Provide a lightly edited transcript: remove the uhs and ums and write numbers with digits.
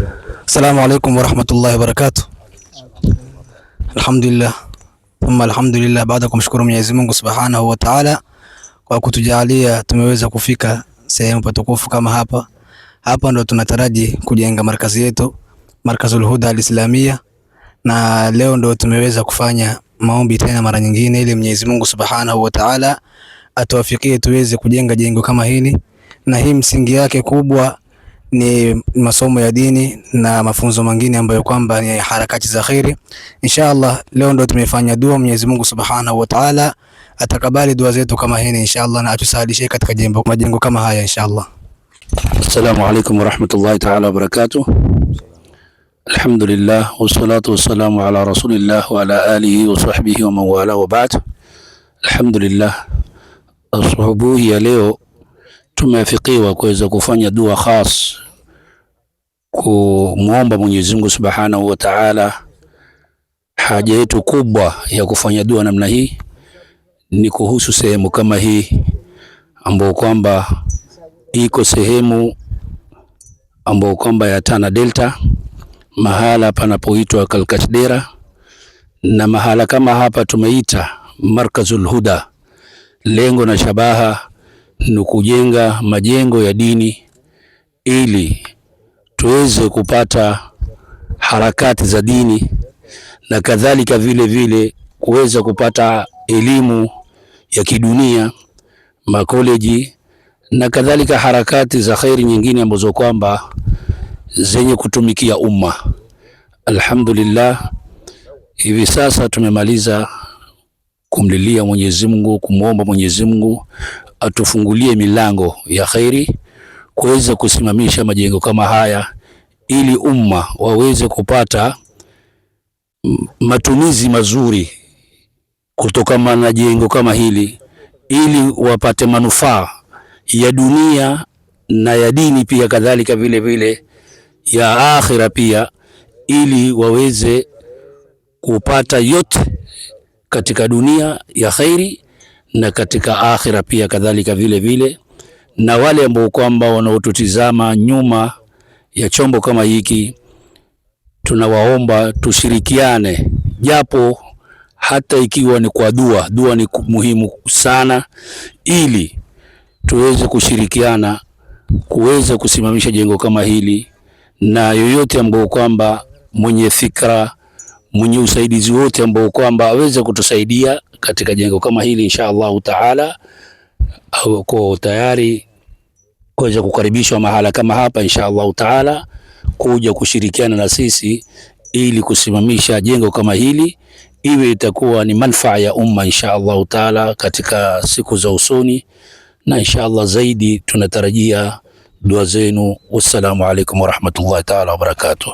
Assalamu alaikum warahmatullahi wabarakatuh. Alhamdulillah thumma alhamdulillah, baada kumshukuru Mwenyezi Mungu Subhanahu wa Ta'ala kwa kutujalia tumeweza kufika sehemu patukufu kama hapa. Hapa ndo tunataraji kujenga markazi yetu, Markazul Huda Al-Islamia, na leo ndo tumeweza kufanya maombi tena mara nyingine ili Mwenyezi Mungu Subhanahu wa Ta'ala atuwafikie tuweze kujenga jengo kama hili, na hii msingi yake kubwa ni masomo ya dini na mafunzo mengine ambayo kwamba ni harakati za khairi. Inshallah leo ndo tumefanya dua, Mwenyezi Mungu Subhanahu wa Ta'ala atakabali dua zetu kama hili inshallah, na atusahalishe katika majengo kama haya inshallah. Assalamu alaykum wa rahmatullahi ta'ala wa barakatuh. Alhamdulillah wassalatu wassalamu ala rasulillah wa ala alihi wa sahbihi wa man wala wa ba'd. Alhamdulillah, asubuhi ya leo tumefikiwa kuweza kufanya dua khas kumuomba Mwenyezi Mungu Subhanahu wa Ta'ala. Haja yetu kubwa ya kufanya dua namna hii ni kuhusu sehemu kama hii ambayo kwamba iko sehemu ambayo kwamba ya Tana Delta, mahala panapoitwa Kalkashdera, na mahala kama hapa tumeita Markazul Huda. Lengo na shabaha ni kujenga majengo ya dini ili tuweze kupata harakati za dini, na kadhalika vile vile kuweza kupata elimu ya kidunia, makoleji na kadhalika harakati za khairi nyingine ambazo kwamba zenye kutumikia umma. Alhamdulillah, hivi sasa tumemaliza kumlilia Mwenyezi Mungu, kumuomba Mwenyezi Mungu atufungulie milango ya khairi kuweza kusimamisha majengo kama haya ili umma waweze kupata matumizi mazuri kutokana na jengo kama hili, ili wapate manufaa ya dunia na ya dini pia, kadhalika vile vile ya akhira pia, ili waweze kupata yote katika dunia ya khairi na katika akhira pia kadhalika vile vile. Na wale ambao kwamba wanaotutizama nyuma ya chombo kama hiki, tunawaomba tushirikiane, japo hata ikiwa ni kwa dua. Dua ni muhimu sana ili tuweze kushirikiana kuweza kusimamisha jengo kama hili, na yoyote ambao kwamba mwenye fikra, mwenye usaidizi wote ambao kwamba aweze kutusaidia katika jengo kama hili, insha Allah Taala kwa tayari kuweza kukaribishwa mahala kama hapa insha Allah Taala, kuja kushirikiana na sisi ili kusimamisha jengo kama hili, iwe itakuwa ni manufaa ya umma insha Allah Taala katika siku za usoni. Na insha Allah zaidi tunatarajia dua zenu. Wassalamu alaikum wa rahmatullahi ta'ala wa barakatuh.